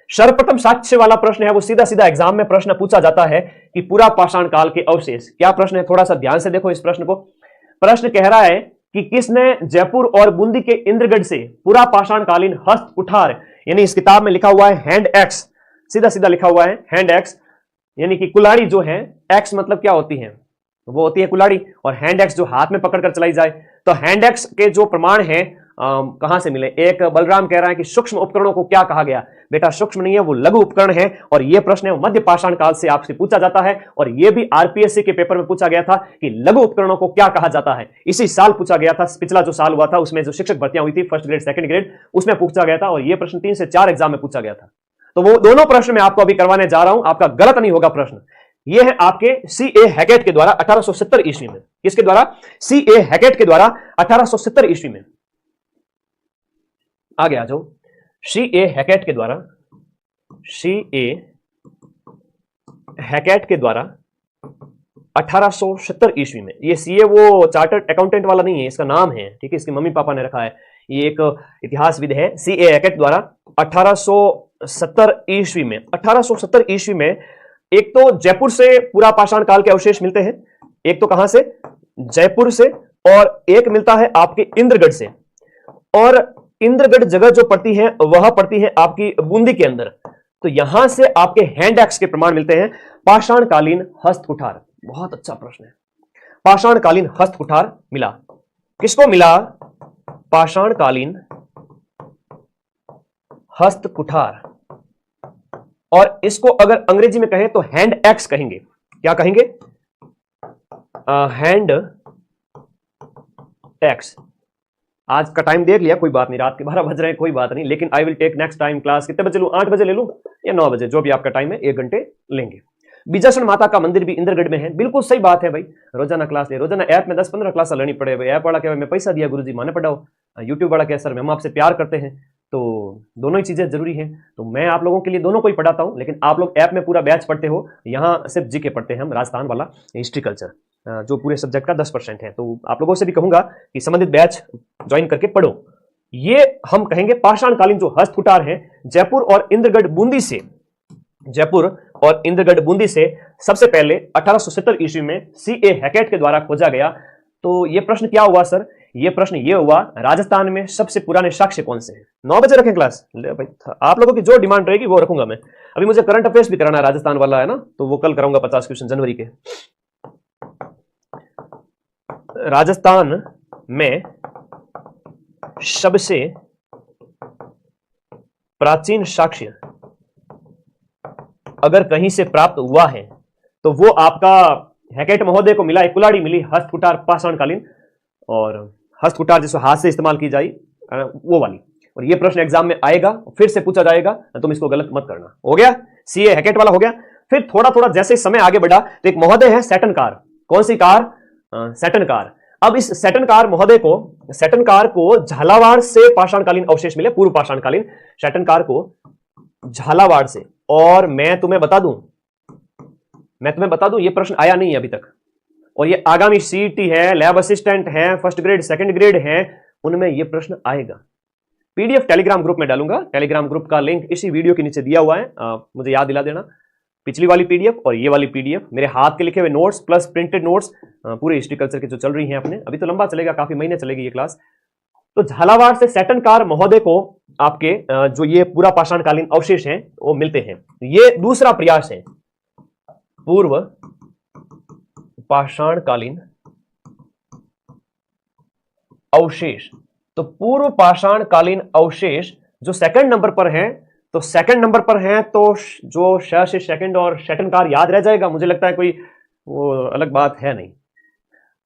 सर्वप्रथम साक्ष्य वाला प्रश्न है वो सीधा सीधा एग्जाम में प्रश्न पूछा जाता है कि पूरा पाषाण काल के अवशेष। क्या प्रश्न है, थोड़ा सा ध्यान से देखो इस प्रश्न को। प्रश्न कह रहा है कि किसने जयपुर और बूंदी के इंद्रगढ़ से पूरा पाषाण कालीन हस्त कुठार, यानी इस किताब में लिखा हुआ है हैंड एक्स, सीधा सीधा लिखा हुआ है हैंड एक्स, यानी कि कुल्हाड़ी जो है, एक्स मतलब क्या होती है, वो होती है कुल्हाड़ी, और हैंड एक्स जो हाथ में पकड़कर चलाई जाए। तो हैंड एक्स के जो प्रमाण है कहां से मिले। एक बलराम कह रहा है कि सूक्ष्म उपकरणों को क्या कहा गया। बेटा सूक्ष्म नहीं है, वो लघु उपकरण है, और यह प्रश्न है मध्य पाषाण काल से आपसे पूछा जाता है, और यह भी आरपीएससी के पेपर में पूछा गया था कि लघु उपकरणों को क्या कहा जाता है। इसी साल पूछा गया था, पिछला जो साल हुआ था उसमें जो शिक्षक भर्तियां हुई थी फर्स्ट ग्रेड सेकंड ग्रेड, उसमें पूछा गया था, और यह प्रश्न 3 से 4 एग्जाम में पूछा गया था। तो वो दोनों प्रश्न मैं आपको अभी करवाने जा रहा हूं, आपका गलत नहीं होगा प्रश्न। ये है आपके सीए हैकेट के द्वारा 1870 ईस्वी में। किसके द्वारा? सीए हैकेट के द्वारा 1870 ईस्वी में। आगे आ जाओ। सीए हैकेट के द्वारा, सीए हैकेट के द्वारा 1870 ईस्वी में। ये सीए वो चार्टर्ड अकाउंटेंट वाला नहीं है, इसका नाम है, ठीक है, इसके मम्मी पापा ने रखा है। ये एक इतिहासविद है। सीए हैकेट द्वारा 1870 ईस्वी में। 1870 ईस्वी में एक तो जयपुर से पूरा पाषाण काल के अवशेष मिलते हैं, एक तो कहां से, जयपुर से, और एक मिलता है आपके इंद्रगढ़ से। और इंद्रगढ़ जगह जो पड़ती है वह पड़ती है आपकी बूंदी के अंदर। तो यहां से आपके हैंड एक्स के प्रमाण मिलते हैं। पाषाण कालीन हस्त कुठार, बहुत अच्छा प्रश्न है। पाषाण कालीन हस्त कुठार मिला, किसको मिला? पाषाण कालीन हस्त कुठार। और इसको अगर अंग्रेजी में कहें तो हैंड एक्स कहेंगे। क्या कहेंगे? Hand axe. आज का टाइम देख लिया, कोई बात नहीं, रात के 12 बज रहे हैं, कोई बात नहीं, लेकिन I will take next time class. कितने बजे लूं? 8 बजे ले लूं या 9 बजे, जो भी आपका टाइम है, 1 घंटे लेंगे। बीजासन माता का मंदिर भी इंद्रगढ़ में है। बिल्कुल सही बात है भाई, रोजाना क्लास ले, रोजाना ऐप में 10-15 क्लास लेनी पड़े भाई। ऐप वाला कहे मैं पैसा दिया गुरुजी माने पढ़ाओ, यूट्यूब वाला कहे सर हम आपसे प्यार करते हैं। तो दोनों ही चीजें जरूरी हैं। तो मैं आप लोगों के लिए दोनों को ही पढ़ाता हूं, लेकिन आप लोग ऐप में पूरा बैच पढ़ते हो, यहां सिर्फ जीके पढ़ते हैं हम, राजस्थान वाला हिस्ट्री कल्चर, जो पूरे सब्जेक्ट का 10% है। तो आप लोगों से भी कहूंगा कि संबंधित बैच ज्वाइन करके पढ़ो। ये हम कहेंगे पाषाण कालीन जो हस्त कुठार है, जयपुर और इंद्रगढ़ बूंदी से, जयपुर और इंद्रगढ़ बूंदी से सबसे पहले 1870 ईस्वी में सीए हैकेट के द्वारा खोजा गया। तो ये प्रश्न क्या हुआ सर? ये प्रश्न ये हुआ, राजस्थान में सबसे पुराने साक्ष्य कौन से हैं? 9 बजे रखें क्लास? ले भाई, आप लोगों की जो डिमांड रहेगी वो रखूंगा मैं। अभी मुझे करंट अफेयर्स भी कराना है, राजस्थान वाला है ना, तो वो कल कराऊंगा 50 क्वेश्चन जनवरी के। राजस्थान में सबसे प्राचीन साक्ष्य अगर कहीं से प्राप्त हुआ है तो वो आपका हैकेट महोदय को मिला, एक कुल्हाड़ी मिली हस्त कुठार पाषाण कालीन, और हस्त कुठार जिसको हाथ से इस्तेमाल की जाए वो वाली। और ये प्रश्न एग्जाम में आएगा, फिर से पूछा जाएगा, तुम इसको गलत मत करना। हो गया, सीए हैकेट वाला हो गया। फिर थोड़ा थोड़ा जैसे समय आगे बढ़ा तो एक महोदय है सैटन कार। कौन सी कार? Satan car. अब इस सैटन कार महोदय को, सैटन कार को झालावाड़ से पाषाण कालीन अवशेष मिले, पूर्व पाषाण कालीन, सैटन कार को झालावाड़ से। और मैं तुम्हें बता दूं ये प्रश्न आया नहीं है अभी तक, और ये आगामी सीईटी है, लैब असिस्टेंट है, फर्स्ट ग्रेड सेकंड ग्रेड है, उनमें ये प्रश्न आएगा। पीडीएफ टेलीग्राम ग्रुप में डालूंगा, टेलीग्राम ग्रुप का लिंक इसी वीडियो के नीचे दिया हुआ है, मुझे याद दिला देना। पिछली वाली पीडीएफ और ये वाली पीडीएफ, मेरे हाथ के लिखे हुए नोट्स प्लस प्रिंटेड नोट्स, पूरे हिस्ट्री कल्चर के जो चल रही हैं अपने, अभी तो लंबा चलेगा, काफी महीने चलेगी ये क्लास। तो झालावाड़ से सैटन कार महोदय को आपके जो ये पूरा पाषाण कालीन अवशेष हैं वो मिलते हैं। ये दूसरा प्रयास है, पूर्व पाषाण कालीन अवशेष। तो पूर्व पाषाण कालीन अवशेष जो सेकंड नंबर पर हैं, तो सेकंड नंबर पर हैं, तो जो श से सेकंड और सैटन कार याद रह जाएगा, मुझे लगता है कोई वो अलग बात है नहीं।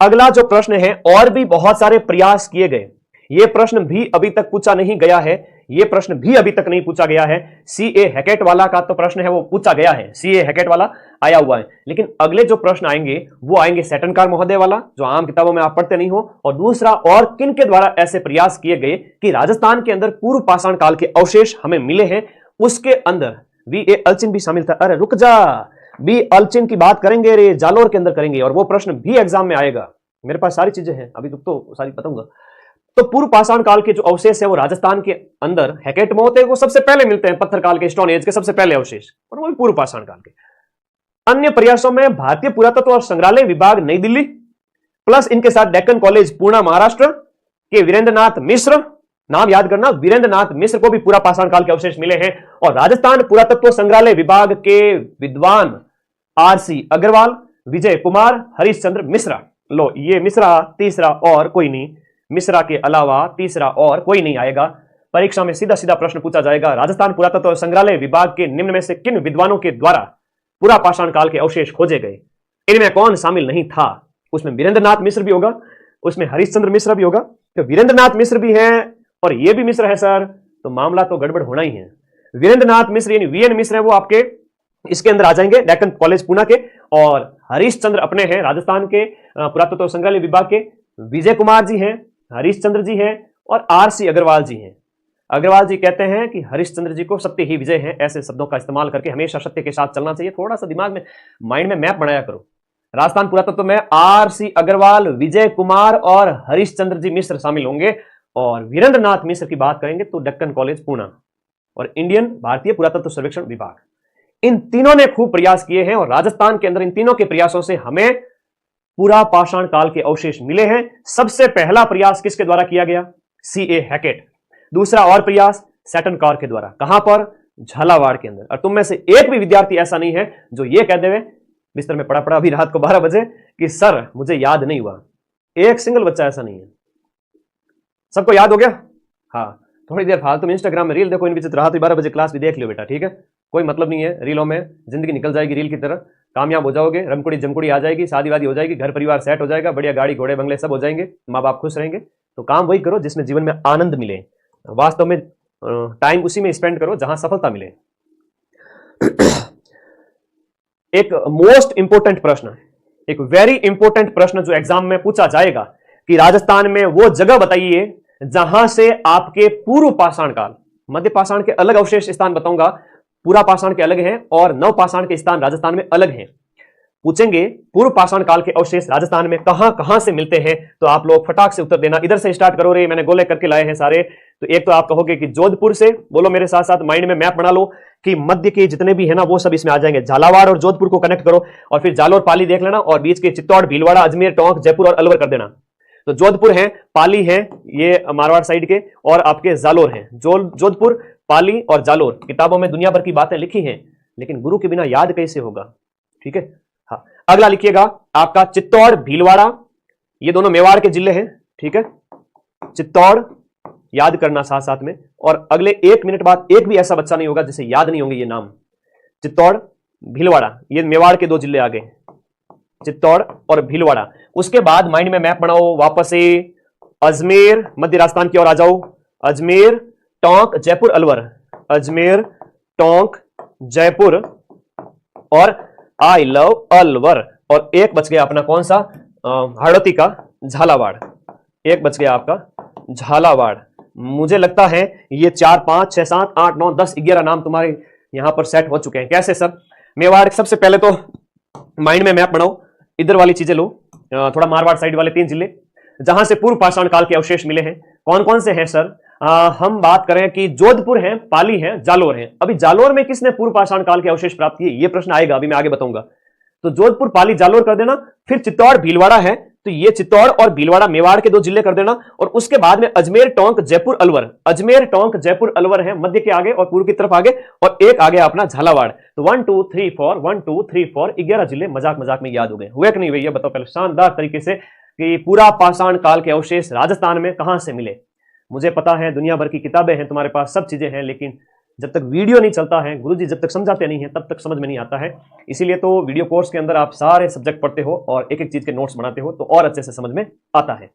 अगला जो प्रश्न है, और भी बहुत सारे प्रयास किए गए, ये प्रश्न भी अभी तक पूछा नहीं गया है, ये प्रश्न भी अभी तक नहीं पूछा गया है। सीए हैकेट वाला का तो प्रश्न है वो पूछा गया है, सीए हैकेट वाला आया हुआ है, लेकिन अगले जो प्रश्न आएंगे वो आएंगे सैटन कार महोदय वाला, जो आम किताबों में आप पढ़ते नहीं हो, और दूसरा और किन के द्वारा ऐसे प्रयास किए गए कि राजस्थान के अंदर पूर्व पाषाण काल के अवशेष हमें मिले हैं। उसके अंदर वी.ए. अल्चिन भी शामिल था। अरे रुक जा, बी अल्चिन की बात करेंगे रे, जालोर के अंदर करेंगे, और वो प्रश्न भी एग्जाम में आएगा। मेरे पास सारी चीजें हैं, अभी तो सारी बताऊंगा। तो पूर्व पाषाण काल के जो अवशेष है वो राजस्थान के अंदर हैकेट में होते हैं, वो सबसे पहले मिलते हैं, पत्थर काल के, स्टोन एज के सबसे पहले अवशेष, और वो भी पूर्व पाषाण काल के। अन्य प्रयासों में भारतीय पुरातत्व और संग्रहालय विभाग नई दिल्ली प्लस इनके साथ डेक्कन कॉलेज पूर्णा महाराष्ट्र के वीरेंद्रनाथ मिश्र, नाम याद करना, वीरेंद्रनाथ मिश्र को भी पूरा पाषाण काल के अवशेष मिले हैं। और राजस्थान पुरातत्व संग्रहालय विभाग के विद्वान आरसी अग्रवाल, विजय कुमार, हरीशचंद्र मिश्रा। लो, ये मिश्रा तीसरा और कोई नहीं, मिश्रा के अलावा तीसरा और कोई नहीं आएगा। परीक्षा में सीधा सीधा प्रश्न पूछा जाएगा, राजस्थान पुरातत्व संग्रहालय विभाग के निम्न में से किन विद्वानों के द्वारा पूरा पाषाण काल के अवशेष खोजे गए? इनमें कौन शामिल नहीं था? उसमें वीरेंद्रनाथ मिश्र भी होगा, उसमें हरीशचंद्र मिश्र भी होगा। तो वीरेंद्रनाथ मिश्र भी है और ये भी मिश्र है सर, तो मामला तो गड़बड़ होना ही है। वीरेंद्रनाथ मिश्र यानी वीएन मिश्र है, वो आपके इसके अंदर आ जाएंगे, डेक्कन कॉलेज पुणे के। और हरीशचंद्र अपने हैं राजस्थान के पुरातत्व संग्रहालय विभाग के। विजय कुमार जी हैं, हरीशचंद्र जी हैं और आरसी अग्रवाल जी हैं। अग्रवाल जी कहते हैं कि हरीशचंद्र जी को सत्य ही विजय है, ऐसे शब्दों का इस्तेमाल करके हमेशा सत्य के साथ चलना चाहिए। थोड़ा सा दिमाग में, माइंड में मैप बनाया करो। राजस्थान पुरातत्व में आरसी अग्रवाल, विजय कुमार और हरीशचंद्र जी मिश्र शामिल होंगे। और वीरेंद्रनाथ मिश्र की बात करेंगे तो डेक्कन कॉलेज पुणे और इंडियन भारतीय पुरातत्व सर्वेक्षण विभाग, इन तीनों ने खूब प्रयास किए हैं। और राजस्थान के अंदर इन तीनों के प्रयासों से हमें पूरा पाषाण काल के अवशेष मिले हैं। सबसे पहला प्रयास किसके द्वारा किया गया? सीए हैकेट। दूसरा और प्रयास सैटन कॉर के द्वारा। कहां पर? झालावाड़ के अंदर। और तुम में से एक भी विद्यार्थी ऐसा नहीं है जो ये कह देवे बिस्तर में पड़ा पड़ा अभी रात को 12 बजे कि सर मुझे याद नहीं हुआ। एक सिंगल बच्चा ऐसा नहीं है। सबको याद हो गया? हाँ, थोड़ी देर फालतू में इंस्टाग्राम में रील देखो, इन बीच रात 12 बजे क्लास भी देख लियो बेटा, ठीक है? कोई मतलब नहीं है रीलों में, जिंदगी निकल जाएगी रील की तरह, कामयाब हो जाओगे, रमकुड़ी जमकुड़ी आ जाएगी, शादी वादी हो जाएगी, घर परिवार सेट हो जाएगा, बढ़िया गाड़ी घोड़े बंगले सब हो जाएंगे, माँ बाप खुश रहेंगे। तो काम वही करो जिसमें जीवन में आनंद मिले, वास्तव में टाइम उसी में स्पेंड करो जहां सफलता मिले। एक मोस्ट इंपोर्टेंट प्रश्न, एक वेरी इंपोर्टेंट प्रश्न जो एग्जाम में पूछा जाएगा कि राजस्थान में वो जगह बताइए जहां से आपके पूर्व पाषाण काल, मध्य पाषाण के अलग अवशेष स्थान बताऊंगा, पूरा पाषाण के अलग हैं और नव पाषाण के स्थान राजस्थान में अलग हैं। पूछेंगे पूर्व पाषाण काल के अवशेष राजस्थान में कहां कहां से मिलते हैं, तो आप लोग फटाक से उत्तर देना। इधर से स्टार्ट करो रे, मैंने गोले करके लाए हैं सारे। तो एक तो आप कहोगे कि जोधपुर से, बोलो मेरे साथ साथ, माइंड में मैप बना लो कि मध्य के जितने भी है ना वो सब इसमें आ जाएंगे। झालावाड़ और जोधपुर को कनेक्ट करो और फिर जालोर पाली देख लेना, और बीच के चित्तौड़, भीलवाड़ा, अजमेर, टोंक, जयपुर और अलवर कर देना। तो जोधपुर है, पाली है, ये मारवाड़ साइड के, और आपके जालोर हैं। जोधपुर, पाली और जालोर। किताबों में दुनिया भर की बातें लिखी हैं, लेकिन गुरु के बिना याद कैसे होगा? ठीक है। हाँ, अगला लिखिएगा आपका चित्तौड़, भीलवाड़ा, ये दोनों मेवाड़ के जिले हैं। ठीक है, चित्तौड़ याद करना साथ साथ में। और अगले 1 मिनट बाद एक भी ऐसा बच्चा नहीं होगा जिसे याद नहीं होंगे ये नाम। चित्तौड़, भीलवाड़ा, ये मेवाड़ के 2 जिले आ गए, चित्तौड़ और भीलवाड़ा। उसके बाद माइंड में मैप बनाओ वापस से, अजमेर, मध्य राजस्थान की ओर आ जाओ। अजमेर, टोंक, जयपुर, अलवर। अजमेर, टोंक, जयपुर और आई लव अलवर। और एक बच गया अपना कौन सा? हड़ौती का झालावाड़। एक बच गया आपका झालावाड़। मुझे लगता है ये 4, 5, 6, 7, 8, 9, 10, 11 नाम तुम्हारे यहां पर सेट हो चुके हैं। कैसे सर? मेवाड़, सबसे पहले तो माइंड में मैप बनाओ, इधर वाली चीजें लो, थोड़ा मारवाड़ साइड वाले 3 जिले जहां से पूर्व पाषाण काल के अवशेष मिले हैं। कौन कौन से हैं सर? हम बात करें कि जोधपुर है, पाली है, जालोर है। अभी जालोर में किसने पूर्व पाषाण काल के अवशेष प्राप्त किए, ये प्रश्न आएगा, अभी मैं आगे बताऊंगा। तो जोधपुर, पाली, जालोर कर देना। फिर चित्तौड़, भीलवाड़ा है, तो ये चित्तौड़ और भीलवाड़ा मेवाड़ के 2 जिले कर देना। और उसके बाद में अजमेर, टोंक, जयपुर, अलवर। अजमेर, टोंक, जयपुर, अलवर है मध्य के आगे और पूर्व की तरफ आगे। और एक आगे अपना झालावाड़। तो 1 2 3 4 1 2 3 4 11 जिले मजाक मजाक में याद हो गए। हुए कि नहीं भैया? बताओ पहले शानदार तरीके से कि पूरा पाषाण काल के अवशेष राजस्थान में कहां से मिले। मुझे पता है दुनिया भर की किताबें हैं तुम्हारे पास, सब चीजें हैं, लेकिन जब तक वीडियो नहीं चलता है, गुरुजी जब तक समझाते नहीं है, तब तक समझ में नहीं आता है। इसीलिए तो वीडियो कोर्स के अंदर आप सारे सब्जेक्ट पढ़ते हो और एक एक चीज के नोट्स बनाते हो, तो और अच्छे से समझ में आता है।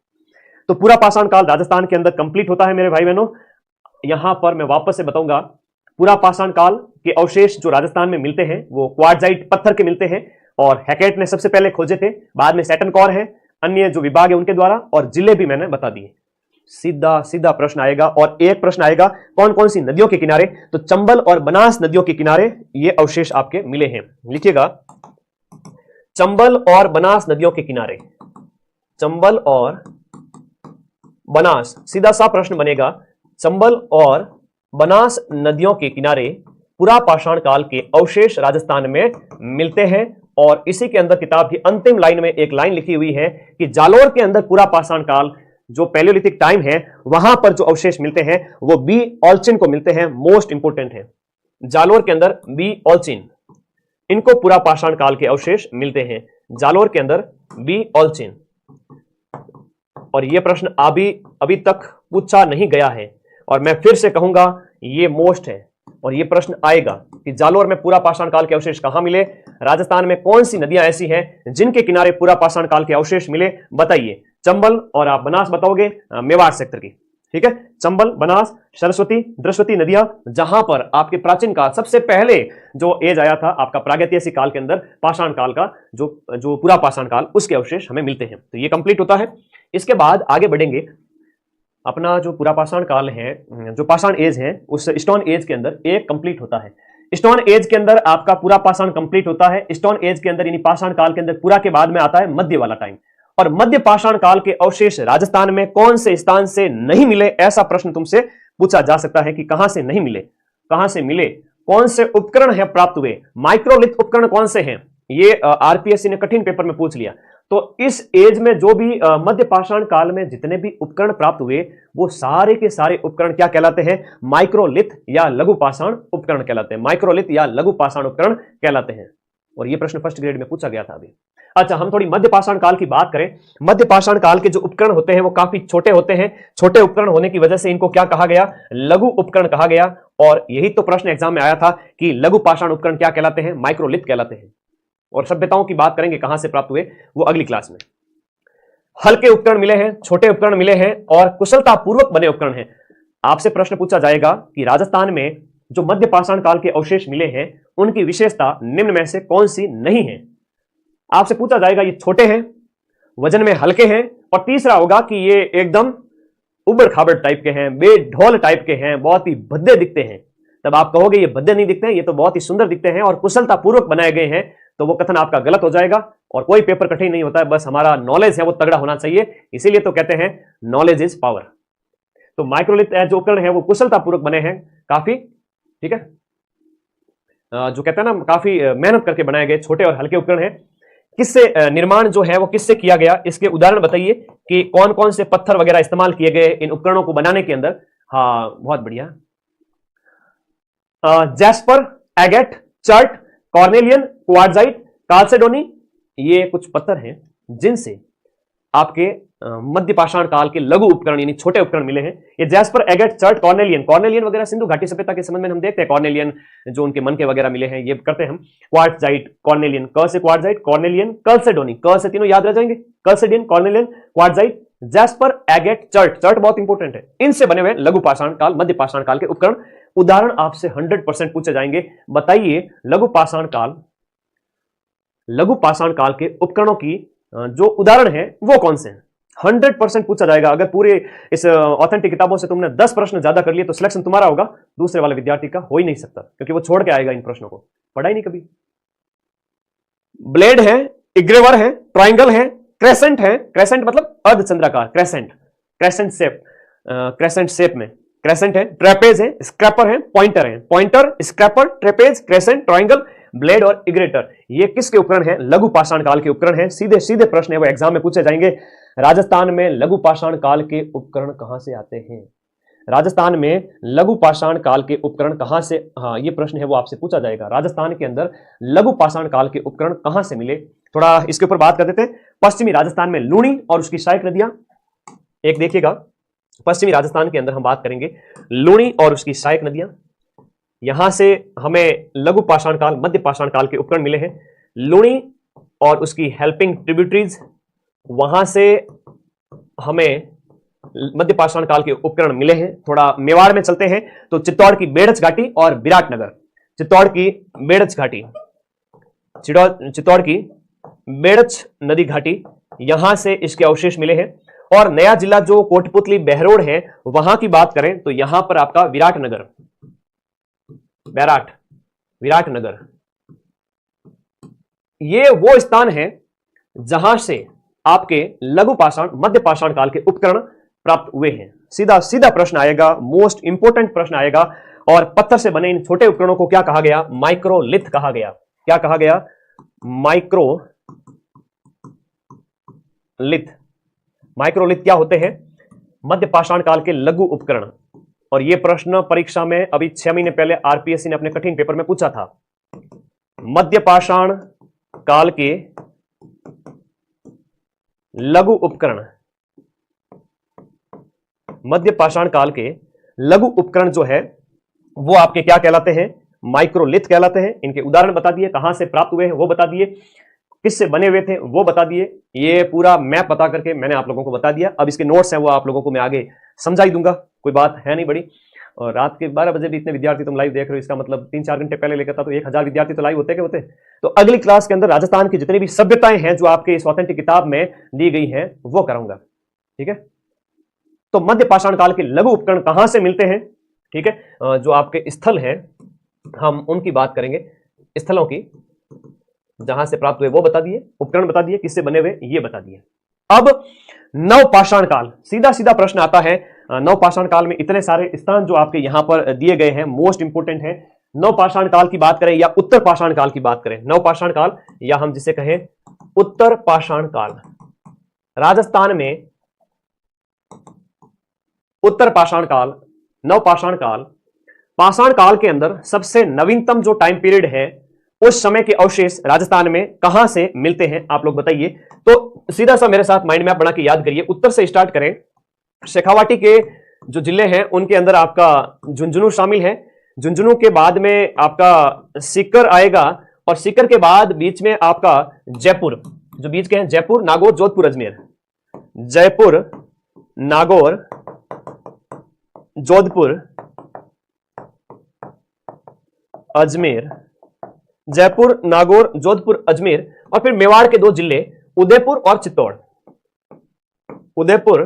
तो पूरा पाषाण काल राजस्थान के अंदर कंप्लीट होता है मेरे भाई बहनों। यहां पर मैं वापस से बताऊंगा, पूरा पाषाण काल के अवशेष जो राजस्थान में मिलते हैं वो क्वार्टजाइट पत्थर के मिलते हैं, और हैकेट ने सबसे पहले खोजे थे, बाद में सैटन कॉर है, अन्य जो विभाग है उनके द्वारा, और जिले भी मैंने बता दिए। सीधा सीधा प्रश्न आएगा। और एक प्रश्न आएगा कौन कौन सी नदियों के किनारे, तो चंबल और बनास नदियों के किनारे ये अवशेष आपके मिले हैं। लिखिएगा, चंबल और बनास नदियों के किनारे, चंबल और बनास, सीधा सा प्रश्न बनेगा, चंबल और बनास नदियों के किनारे पुरा पाषाण काल के अवशेष राजस्थान में मिलते हैं। और इसी के अंदर किताब की अंतिम लाइन में एक लाइन लिखी हुई है कि जालोर के अंदर पुरा पाषाण काल जो पैलियोलिथिक टाइम है वहां पर जो अवशेष मिलते हैं वो बी ऑल्चिन को मिलते हैं। मोस्ट इंपोर्टेंट है, जालोर के अंदर बी ऑल्चिन, इनको पुरा पाषाण काल के अवशेष मिलते हैं, जालोर के अंदर बी ऑल्चिन। और यह प्रश्न अभी तक पूछा नहीं गया है और मैं फिर से कहूंगा ये मोस्ट है और यह प्रश्न आएगा कि जालोर में पूरा पाषाण काल के अवशेष कहां मिले, राजस्थान में कौन सी नदियां ऐसी हैं जिनके किनारे पूरा पाषाण काल के अवशेष मिले, बताइए। चंबल और आप बनास बताओगे मेवाड़ सेक्टर की, ठीक है। चंबल, बनास, सरस्वती, द्रस्वती नदियां जहां पर आपके प्राचीन काल सबसे पहले जो एज आया था आपका प्रागैतिहासिक काल के अंदर पाषाण काल का जो पूरा पाषाण काल उसके अवशेष हमें मिलते हैं। तो ये कंप्लीट होता है। इसके बाद आगे बढ़ेंगे, अपना जो पूरा पाषाण काल है, जो पाषाण एज है उस स्टोन एज के अंदर एक कंप्लीट होता है। स्टोन एज के अंदर आपका पूरा पाषाण कंप्लीट होता है। स्टोन एज के अंदर यानी पाषाण काल के अंदर पूरा के बाद में आता है मध्य वाला टाइम। और मध्य पाषाण काल के अवशेष राजस्थान में कौन से स्थान से नहीं मिले, ऐसा प्रश्न तुमसे पूछा जा सकता है कि कहां से नहीं मिले, कहां से मिले, कौन से उपकरण है प्राप्त हुए, माइक्रोलिथ उपकरण कौन से हैं, ये आरपीएससी ने कठिन पेपर में पूछ लिया। तो इस एज में जो भी मध्य पाषाण काल में जितने भी उपकरण प्राप्त हुए वो सारे के सारे उपकरण क्या कहलाते हैं, माइक्रोलिथ या लघु पाषाण उपकरण कहलाते हैं, माइक्रोलिथ या लघु पाषाण उपकरण कहलाते हैं। और ये प्रश्न फर्स्ट ग्रेड में पूछा गया था अभी। अच्छा, हम थोड़ी मध्य पाषाण काल की बात करें। मध्य पाषाण काल के जो उपकरण होते हैं वो काफी छोटे होते हैं। छोटे उपकरण होने की वजह से इनको क्या कहा गया, लघु उपकरण कहा गया। और यही तो प्रश्न एग्जाम में आया था कि लघु पाषाण उपकरण क्या कहलाते हैं, माइक्रोलिथ कहलाते हैं। और सभ्यताओं की बात करेंगे कहां से प्राप्त हुए वो अगली क्लास में। हल्के उपकरण मिले हैं, छोटे उपकरण मिले हैं और कुशलता पूर्वक बने उपकरण हैं। आपसे प्रश्न पूछा जाएगा कि राजस्थान में जो मध्य पाषाण काल के अवशेष मिले हैं उनकी विशेषता निम्न में से कौन सी नहीं है। आपसे पूछा जाएगा ये छोटे हैं, वजन में हल्के हैं, और तीसरा होगा कि ये एकदम उबड़ खाबड़ टाइप के हैं, बेढोल टाइप के हैं, बहुत ही भद्दे दिखते हैं। तब आप कहोगे ये भद्दे नहीं दिखते हैं, ये तो बहुत ही सुंदर दिखते हैं और कुशलता पूर्वक बनाए गए हैं। तो वो कथन आपका गलत हो जाएगा। और कोई पेपर कठिन नहीं होता है, बस हमारा नॉलेज है वो तगड़ा होना चाहिए। इसीलिए तो कहते हैं नॉलेज इज पावर। तो माइक्रोलिथ जो उपकरण है वो कुशलता पूर्वक बने हैं काफी, ठीक है। जो कहते हैं ना काफी मेहनत करके बनाए गए छोटे और हल्के उपकरण हैं। किससे निर्माण जो है वो किससे किया गया, इसके उदाहरण बताइए कि कौन कौन से पत्थर वगैरह इस्तेमाल किए गए इन उपकरणों को बनाने के अंदर। हाँ, बहुत बढ़िया। Jasper, agate, chert, carnelian, quartzite, chalcedony, ये कुछ पत्थर हैं जिनसे आपके मध्य पाषाण काल के लघु उपकरण यानी छोटे उपकरण मिले हैं। ये जैस्पर, एगेट, चर्ट, कॉर्नेलियन वगैरह सिंधु घाटी सभ्यता के संबंध में हम देखते हैं। कॉर्नेलियन जो उनके मन के वगैरह मिले हैं ये करते हैं हम। क्वार्ट्जाइट, कॉर्नेलियन, क से क्वार्ट्जाइट, कॉर्नेलियन, कल्सेडोनी, क से तीनों याद रह जाएंगे, chalcedony, carnelian, quartzite, jasper, agate, chert, chert बहुत इंपॉर्टेंट है। इनसे बने हुए लघु पाषाण काल, मध्य पाषाण काल के उपकरण। उदाहरण आपसे 100% पूछे जाएंगे। बताइए लघु पाषाण काल के उपकरणों की जो उदाहरण है वो कौन से हैं। 100% पूछा जाएगा। अगर पूरे इस ऑथेंटिक किताबों से तुमने 10 प्रश्न ज्यादा कर लिए तो सिलेक्शन तुम्हारा होगा, दूसरे वाले विद्यार्थी का हो ही नहीं सकता, क्योंकि वो छोड़ के आएगा इन प्रश्नों को, पढ़ा ही नहीं कभी। ब्लेड है, इग्रेवर है, ट्राइंगल है, क्रेसेंट है। क्रेसेंट मतलब अर्धचंद्राकार, क्रेसेंट शेप में क्रेसेंट है, ट्रेपेज है, स्क्रैपर है, पॉइंटर है। Pointer, scraper, trapeze, crescent, triangle, blade और इग्रेटर, ये किसके उपकरण हैं, लघु पाषाण काल के उपकरण हैं। सीधे सीधे प्रश्न है वो एग्जाम में पूछे जाएंगे। राजस्थान में लघु पाषाण काल के उपकरण कहां से आते हैं, राजस्थान में लघु पाषाण काल के उपकरण कहां से, हाँ ये प्रश्न है वो आपसे पूछा जाएगा। राजस्थान के अंदर लघु पाषाण काल के उपकरण कहां से मिले, थोड़ा इसके ऊपर बात कर देते हैं। पश्चिमी राजस्थान में लूणी और उसकी सहायक नदियां, एक देखिएगा पश्चिमी राजस्थान के अंदर हम बात करेंगे लूणी और उसकी सहायक नदियां। यहां से हमें लघु पाषाण काल, मध्य पाषाण काल के उपकरण मिले हैं। लूणी और उसकी हेल्पिंग ट्रिब्यूटरीज, वहां से हमें मध्य पाषाण काल के उपकरण मिले हैं। थोड़ा मेवाड़ में चलते हैं तो चित्तौड़ की बेड़च घाटी और विराटनगर, चित्तौड़ की बेड़च घाटी, चित्तौड़ की बेड़च नदी घाटी, यहां से इसके अवशेष मिले हैं। और नया जिला जो कोटपुतली बहरोड है वहां की बात करें तो यहां पर आपका विराटनगर, विराटनगर, ये वो स्थान है जहां से आपके लघु पाषाण, मध्य पाषाण काल के उपकरण प्राप्त हुए हैं। सीधा सीधा प्रश्न आएगा, मोस्ट इंपोर्टेंट प्रश्न आएगा। और पत्थर से बने इन छोटे उपकरणों को क्या कहा गया? माइक्रोलिथ कहा गया। क्या कहा गया? माइक्रोलिथ। माइक्रोलिथ क्या होते हैं? मध्य पाषाण काल के लघु उपकरण। और यह प्रश्न परीक्षा में अभी 6 महीने पहले आरपीएससी ने अपने कठिन पेपर में पूछा था। मध्य पाषाण काल के लघु उपकरण, मध्य पाषाण काल के लघु उपकरण जो है वो आपके क्या कहलाते हैं? माइक्रोलिथ कहलाते हैं। इनके उदाहरण बता दिए, कहां से प्राप्त हुए हैं वो बता दिए, किससे बने हुए थे वो बता दिए। ये पूरा मैप बता करके मैंने आप लोगों को बता दिया। अब इसके नोट्स हैं वो आप लोगों को मैं आगे समझा ही दूंगा, कोई बात है नहीं बड़ी। और रात के 12 बजे भी इतने विद्यार्थी तुम लाइव देख रहे हो, इसका मतलब 3-4 घंटे पहले लेकर था तो 1000 विद्यार्थी तो लाइव होते के होते। तो अगली क्लास के अंदर राजस्थान की जितनी भी सभ्यताएं हैं जो आपके इस ऑथेंटिक किताब में दी गई हैं वो कराऊंगा, ठीक है। तो मध्य पाषाण काल के लघु उपकरण कहां से मिलते हैं, ठीक है, जो आपके स्थल हैं हम उनकी बात करेंगे, स्थलों की, जहां से प्राप्त हुए वो बता दिए, उपकरण बता दिए, किससे बने हुए ये बता दिए। अब नवपाषाण काल, सीधा सीधा प्रश्न आता है। नवपाषाण काल में इतने सारे स्थान जो आपके यहां पर दिए गए हैं, मोस्ट इंपोर्टेंट है। नवपाषाण काल की बात करें या उत्तर पाषाण काल की बात करें, नवपाषाण काल या हम जिसे कहें उत्तर पाषाण काल, राजस्थान में उत्तर पाषाण काल, नवपाषाण काल, पाषाण काल के अंदर सबसे नवीनतम जो टाइम पीरियड है उस समय के अवशेष राजस्थान में कहां से मिलते हैं आप लोग बताइए। तो सीधा सा मेरे साथ माइंड मैप बना के याद करिए। उत्तर से स्टार्ट करें, शेखावाटी के जो जिले हैं उनके अंदर आपका झुंझुनू शामिल है। झुंझुनू के बाद में आपका सीकर आएगा और सीकर के बाद बीच में आपका जयपुर, जो बीच के हैं जयपुर, नागौर, जोधपुर, अजमेर, जयपुर, नागौर, जोधपुर, अजमेर, जयपुर, नागौर, जोधपुर, अजमेर, और फिर मेवाड़ के 2 जिले उदयपुर और चित्तौड़, उदयपुर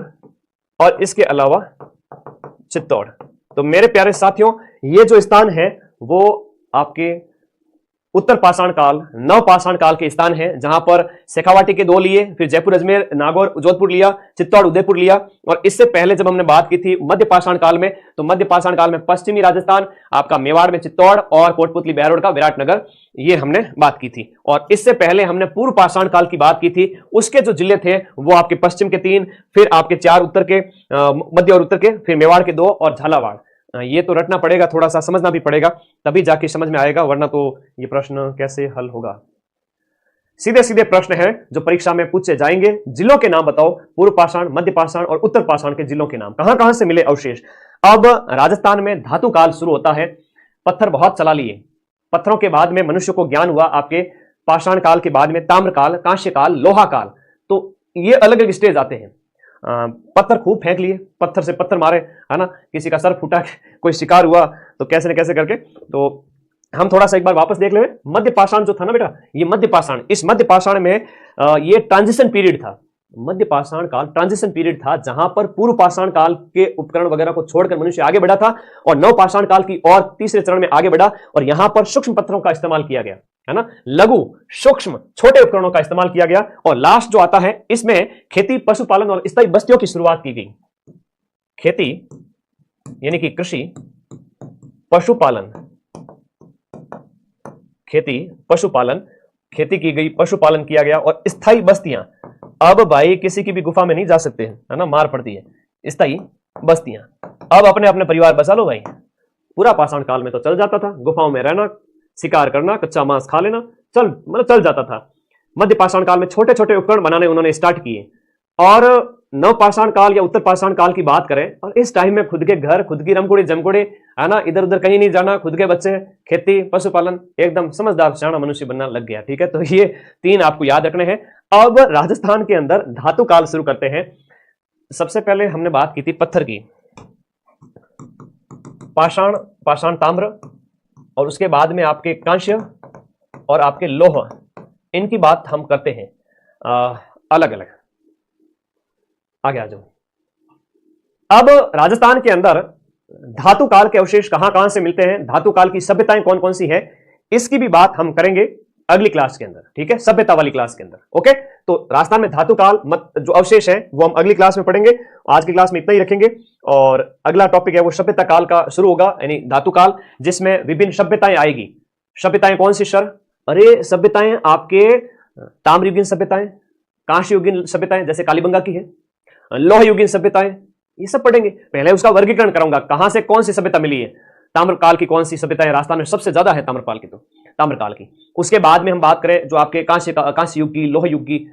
और इसके अलावा चित्तौड़। तो मेरे प्यारे साथियों ये जो स्थान है वो आपके उत्तर पाषाण काल, नव पाषाण काल के स्थान है, जहां पर शेखावाटी के 2 लिए, फिर जयपुर, अजमेर, नागौर, जोधपुर लिया, चित्तौड़, उदयपुर लिया। और इससे पहले जब हमने बात की थी मध्य पाषाण काल में, तो मध्य पाषाण काल में पश्चिमी राजस्थान, आपका मेवाड़ में चित्तौड़ और कोटपुतली बहरोड का विराटनगर, ये हमने बात की थी। और इससे पहले हमने पूर्व पाषाण काल की बात की थी, उसके जो जिले थे वो आपके पश्चिम के 3, फिर आपके 4 उत्तर के, मध्य और उत्तर के, फिर मेवाड़ के 2 और झालावाड़। ये तो रटना पड़ेगा, थोड़ा सा समझना भी पड़ेगा, तभी जाके समझ में आएगा, वरना तो ये प्रश्न कैसे हल होगा। सीधे सीधे प्रश्न है जो परीक्षा में पूछे जाएंगे। जिलों के नाम बताओ, पूर्व पाषाण, मध्य पाषाण और उत्तर पाषाण के जिलों के नाम, कहां कहां से मिले अवशेष। अब राजस्थान में धातु काल शुरू होता है, पत्थर बहुत चला लिए, पत्थरों के बाद में मनुष्य को ज्ञान हुआ आपके पाषाण काल के बाद में ताम्र काल, कांस्य काल, लोहा काल। तो ये अलग अलग स्टेज आते हैं। पत्थर खूब फेंक लिए, पत्थर से पत्थर मारे, है ना, किसी का सर फूटा, कोई शिकार हुआ, तो कैसे न कैसे करके। तो हम थोड़ा सा एक बार वापस देख ले, मध्य पाषाण जो था ना बेटा, ये मध्य पाषाण, इस मध्य पाषाण में ये ट्रांजिशन पीरियड था। मध्य पाषाण काल ट्रांजिशन पीरियड था, जहां पर पूर्व पाषाण काल के उपकरण वगैरह को छोड़कर मनुष्य आगे बढ़ा था और नव पाषाण काल की और तीसरे चरण में आगे बढ़ा, और यहां पर सूक्ष्म पत्थरों का इस्तेमाल किया गया, है ना, लघु सूक्ष्म छोटे उपकरणों का इस्तेमाल किया गया। और लास्ट जो आता है इसमें खेती, पशुपालन और स्थायी बस्तियों की शुरुआत की गई। खेती यानी कि कृषि, पशुपालन, खेती, पशुपालन, खेती की गई, पशुपालन किया गया, और स्थायी बस्तियां। अब भाई किसी की भी गुफा में नहीं जा सकते हैं, है ना, मार पड़ती है। स्थायी बस्तियां, अब अपने अपने परिवार बसा लो भाई। पूरा पाषाण काल में तो चल जाता था, गुफाओं में रहना, शिकार करना, कच्चा मांस खा लेना, चल जाता था। मध्य पाषाण काल में छोटे छोटे उपकरण बनाने उन्होंने स्टार्ट किए। और नव पाषाण काल या उत्तर पाषाण काल की बात करें, और इस टाइम में खुद के घर, खुद की रमकुड़ी जमकुड़ी, है ना, इधर उधर कहीं नहीं जाना, खुद के बच्चे, खेती, पशुपालन, एकदम समझदार सियाना मनुष्य बनना लग गया। ठीक है, तो ये 3 आपको याद रखने हैं। अब राजस्थान के अंदर धातु काल शुरू करते हैं। सबसे पहले हमने बात की थी पत्थर की, पाषाण, पाषाण ताम्र, और उसके बाद में आपके कांस्य और आपके लोह, इनकी बात हम करते हैं अलग अलग। आगे आ जाओ। अब राजस्थान के अंदर धातु काल के अवशेष कहां कहां से मिलते हैं, धातु काल की सभ्यताएं कौन कौन सी है, इसकी भी बात हम करेंगे। अगली क्लास के अंदर, ठीक है, सभ्यता वाली क्लास के अंदर। ओके, तो राजस्थान में धातु काल जो अवशेष है वो हम अगली क्लास में पढ़ेंगे। आज की क्लास में इतना ही रखेंगे और अगला टॉपिक है वो सभ्यता काल का शुरू होगा, यानी धातु काल, जिसमें विभिन्न सभ्यताएं आएगी। सभ्यताएं कौन सी सर? अरे सभ्यताएं आपके ताम्रयुगीन सभ्यताएं, कांस्ययुगीन सभ्यताएं जैसे कालीबंगा की है, लौहयुगीन सभ्यताएं, ये सब पढ़ेंगे। पहले उसका वर्गीकरण कराऊंगा, कहां से कौन सी सभ्यता मिली है, ताम्रकाल की कौन सी सभ्यता है, राजस्थान में सबसे ज्यादा है ताम्रकाल की, तो ताम्रकाल की। उसके बाद में हम बात करें जो आपके कांस्य युग की, लोह युग की,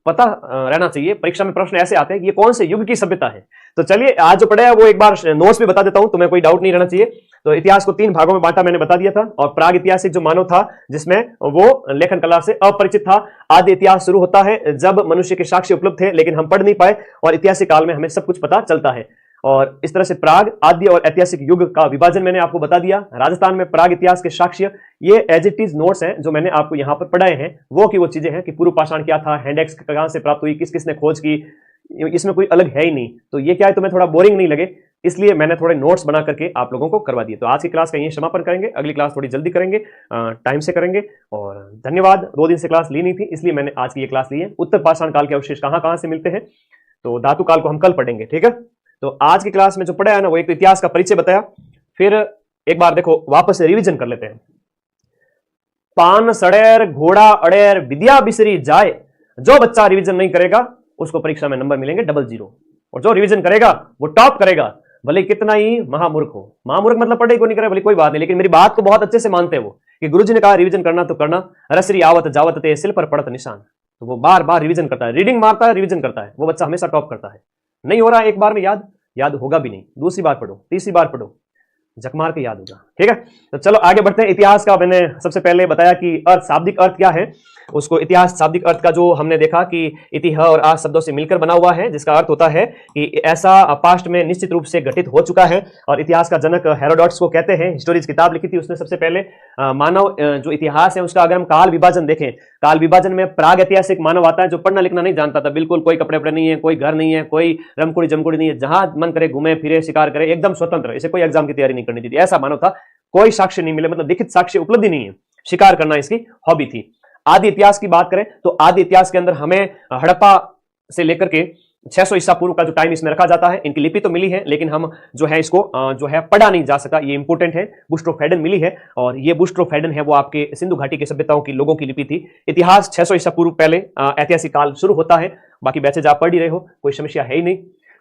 पता रहना चाहिए, परीक्षा में प्रश्न ऐसे आते हैं कि ये कौन से युग की सभ्यता है। तो चलिए आज जो पढ़ा है वो एक बार नोट्स भी बता देता हूं, तुम्हें कोई डाउट नहीं रहना चाहिए। तो इतिहास को 3 भागों में बांटा मैंने बता दिया था, और प्राग ऐतिहासिक जो मानव था जिसमें वो लेखन कला से अपरिचित था। आदि इतिहास शुरू होता है जब मनुष्य के साक्ष्य उपलब्ध थे लेकिन हम पढ़ नहीं पाए, और ऐतिहासिक काल में हमें सब कुछ पता चलता है। और इस तरह से प्राग, आदि और ऐतिहासिक युग का विभाजन मैंने आपको बता दिया। राजस्थान में प्राग इतिहास के साक्ष्य, ये एज इट इज नोट्स हैं जो मैंने आपको यहां पर पढ़ाए हैं, वो की वो चीजें हैं कि पूर्व पाषाण क्या था, हैंडेक्स कहां से प्राप्त हुई, किस किसने खोज की, इसमें कोई अलग है ही नहीं। तो ये क्या है, तुम्हें थोड़ा बोरिंग नहीं लगे, इसलिए मैंने थोड़े नोट्स बना करके आप लोगों को करवा दिए। तो आज की क्लास का यही समापन करेंगे, अगली क्लास थोड़ी जल्दी करेंगे, टाइम से करेंगे। और धन्यवाद, 2 दिन से क्लास ली नहीं थी इसलिए मैंने आज की ये क्लास ली है। उत्तर पाषाण काल के अवशेष कहां कहां से मिलते हैं, तो धातु काल को हम कल पढ़ेंगे, ठीक है। तो आज की क्लास में जो पढ़ा है ना, वो एक तो इतिहास का परिचय बताया, फिर एक बार देखो वापस से रिवीजन कर लेते हैं। पान सड़ेर घोड़ा अड़ेर विद्या बिसरी जाए, जो बच्चा रिवीजन नहीं करेगा उसको परीक्षा में नंबर मिलेंगे 00, और जो रिवीजन करेगा वो टॉप करेगा, भले कितना ही महामूर्ख हो। महामूर्ख मतलब पढ़ाई को नहीं करे भले कोई बात नहीं, लेकिन मेरी बात को बहुत अच्छे से मानते हैं वो, कि गुरुजी ने कहा रिवीजन करना तो करना, रसरी आवत जावत ते सिल पर पड़त निशान। तो वो बार बार रिवीजन करता है, रीडिंग मारता है, रिवीजन करता है, वो बच्चा हमेशा टॉप करता है। नहीं हो रहा एक बार में याद होगा भी नहीं, दूसरी बार पढ़ो, तीसरी बार पढ़ो, झक मार के याद होगा, ठीक है। तो चलो आगे बढ़ते हैं। इतिहास का मैंने सबसे पहले बताया कि अर्थ, शाब्दिक अर्थ क्या है, उसको इतिहास शाब्दिक अर्थ का जो हमने देखा कि इति ह और आ शब्दों से मिलकर बना हुआ है, जिसका अर्थ होता है कि ऐसा पास्ट में निश्चित रूप से घटित हो चुका है। और इतिहास का जनक हेरोडोटस को कहते हैं, हिस्टोरीज किताब लिखी थी उसने सबसे पहले। मानव जो इतिहास है उसका अगर हम काल विभाजन देखें, काल विभाजन में प्राग ऐतिहासिक मानव आता है जो पढ़ना लिखना नहीं जानता था, बिल्कुल कोई कपड़े वपड़े नहीं है, कोई घर नहीं है, कोई रमकुड़ी जमकुड़ी नहीं है, जहां मन करे घूमे फिरे, शिकार करे, एकदम स्वतंत्र, इसे कोई एग्जाम की तैयारी नहीं करनी थी, ऐसा मानव था। कोई साक्ष्य नहीं मिले, मतलब लिखित साक्ष्य उपलब्धि नहीं है, शिकार करना इसकी हॉबी थी। आदि इतिहास की बात करें तो आदि इतिहास के अंदर हमें हड़प्पा से लेकर के 600 ईसा पूर्व का जो टाइम इसमें रखा जाता है। इनकी लिपि तो मिली है लेकिन हम जो है इसको जो है पढ़ा नहीं जा सका, ये इंपोर्टेंट है। बुस्ट्रोफेडन मिली है, और ये बुस्ट्रोफेडन है वो आपके सिंधु घाटी के सभ्यताओं की लोगों की लिपि थी। इतिहास 600 ईसा पूर्व पहले ऐतिहासिक काल शुरू होता है, बाकी बैचेज आप पढ़ ही रहे हो, कोई समस्या है ही नहीं।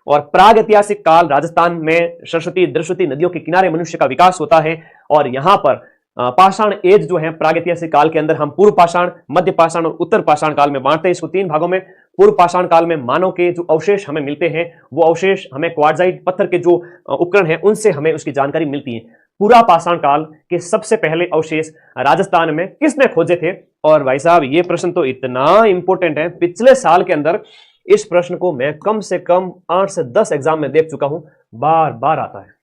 और प्राग ऐतिहासिक काल, राजस्थान में सरस्वती द्रस्वती नदियों के किनारे मनुष्य का विकास होता है, और यहाँ पर पाषाण एज जो है प्राग ऐतिहासिक काल के अंदर हम पूर्व पाषाण, मध्य पाषाण और उत्तर पाषाण काल में बांटते हैं इसको 3 भागों में। पूर्व पाषाण काल में मानव के जो अवशेष हमें मिलते हैं, वो अवशेष हमें क्वार्टजाइट पत्थर के जो उपकरण है उनसे हमें उसकी जानकारी मिलती है। पूरा पाषाण काल के सबसे पहले अवशेष राजस्थान में किसने खोजे थे? और भाई साहब ये प्रश्न तो इतना इंपॉर्टेंट है, पिछले साल के अंदर इस प्रश्न को मैं कम से कम 8 से 10 एग्जाम में देख चुका हूं, बार बार आता है।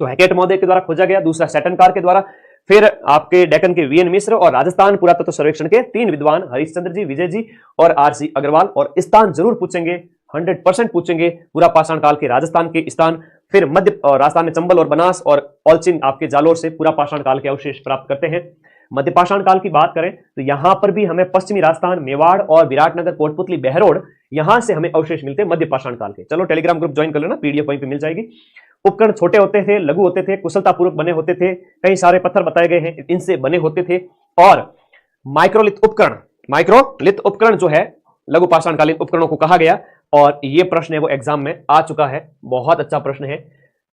तो हैकेट महोदय के द्वारा खोजा गया, दूसरा सेटनकार के द्वारा, फिर आपके डेक्कन के वीएन मिश्र और राजस्थान पुरातत्व सर्वेक्षण के 3 विद्वान हरिश्चंद्र जी, विजय जी और आरसी अग्रवाल। और स्थान जरूर पूछेंगे, 100% पूछेंगे, पूरा पाषाण काल के राजस्थान के स्थान। फिर मध्य राजस्थान में चंबल और बनास और ओलचिन आपके जालोर से पूरा पाषाण काल के अवशेष प्राप्त करते हैं। मध्य पाषाण काल की बात करें तो यहां पर भी हमें पश्चिमी राजस्थान, मेवाड़ और विराटनगर, कोटपुतली, बहरोड, यहां से हमें अवशेष मिलते हैं मध्य पाषाण काल के। चलो टेलीग्राम ग्रुप ज्वाइन कर लेना, पीडीएफ वहीं पे मिल जाएगी। उपकरण छोटे होते थे, लघु होते थे, कुशलतापूर्वक बने होते थे, कई सारे पत्थर बताए गए हैं इनसे बने होते थे। और माइक्रोलिथ उपकरण जो है लघु पाषाणकालीन उपकरणों को कहा गया, और ये प्रश्न है वो एग्जाम में आ चुका है, बहुत अच्छा प्रश्न है।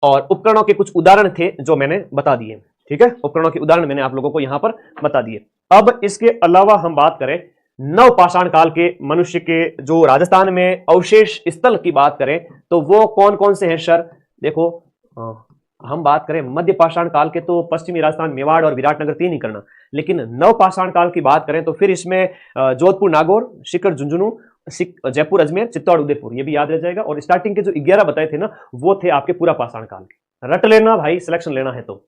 और उपकरणों के कुछ उदाहरण थे जो मैंने बता दिए, ठीक है, उपकरणों के उदाहरण मैंने आप लोगों को यहां पर बता दिए। अब इसके अलावा हम बात करें नव पाषाण काल के मनुष्य के जो राजस्थान में अवशेष स्थल की बात करें तो वो कौन कौन से हैं सर? देखो हम बात करें मध्य पाषाण काल के तो पश्चिमी राजस्थान, मेवाड़ और विराटनगर 3 ही करना, लेकिन नव पाषाण काल की बात करें तो फिर इसमें जोधपुर, नागौर, सीकर, झुंझुनू, जयपुर, अजमेर, चित्तौड़, उदयपुर, ये भी याद रह जाएगा। और स्टार्टिंग के जो 11 बताए थे ना, वो थे आपके पूरा पाषाण काल के। रट लेना भाई, सिलेक्शन लेना है तो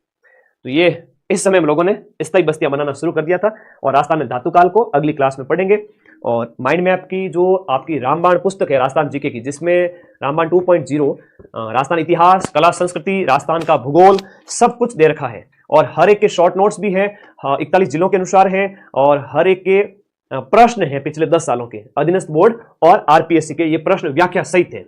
ये इस समय हम लोगों ने स्थायी बस्तियां बनाना शुरू कर दिया था। और राजस्थान में धातु काल को अगली क्लास में पढ़ेंगे। और माइंड मैप की जो आपकी रामबाण पुस्तक है राजस्थान जीके की, जिसमें रामबाण 2.0 राजस्थान इतिहास, कला, संस्कृति, राजस्थान का भूगोल सब कुछ दे रखा है। और हर एक के शॉर्ट नोट्स भी हैं, 41 जिलों के अनुसार हैं, और हर एक के प्रश्न हैं पिछले 10 सालों के अधीनस्थ बोर्ड और आरपीएससी के, ये प्रश्न व्याख्या सहित है।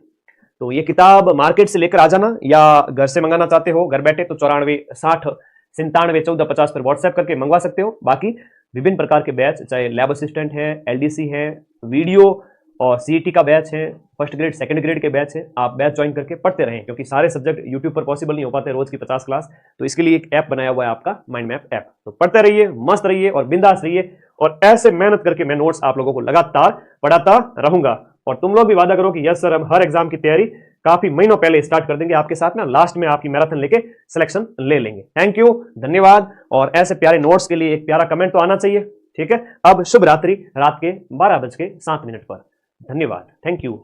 तो ये किताब मार्केट से लेकर आ जाना, या घर से मंगाना चाहते हो घर बैठे तो 94 60 97 14 50 पर व्हाट्सएप करके मंगवा सकते हो। बाकी विभिन्न प्रकार के बैच, चाहे लैब असिस्टेंट है, एलडीसी है, वीडियो और सीईटी का बैच है, फर्स्ट ग्रेड सेकंड ग्रेड के बैच है, आप बैच ज्वाइन करके पढ़ते रहें, क्योंकि सारे सब्जेक्ट यूट्यूब पर पॉसिबल नहीं हो पाते रोज की 50 क्लास। तो इसके लिए एक ऐप बनाया हुआ है आपका माइंड मैप ऐप। तो पढ़ते रहिए, मस्त रहिए और बिंदास रहिए, और ऐसे मेहनत करके मैं नोट्स आप लोगों को लगातार पढ़ाता रहूंगा। और तुम लोग भी वादा करो कि यस सर, हम हर एग्जाम की तैयारी काफी महीनों पहले स्टार्ट कर देंगे आपके साथ ना, लास्ट में आपकी मैराथन लेके सिलेक्शन ले लेंगे। थैंक यू, धन्यवाद। और ऐसे प्यारे नोट्स के लिए एक प्यारा कमेंट तो आना चाहिए, ठीक है। अब शुभ रात्रि, रात के 12:07 पर। धन्यवाद, थैंक यू।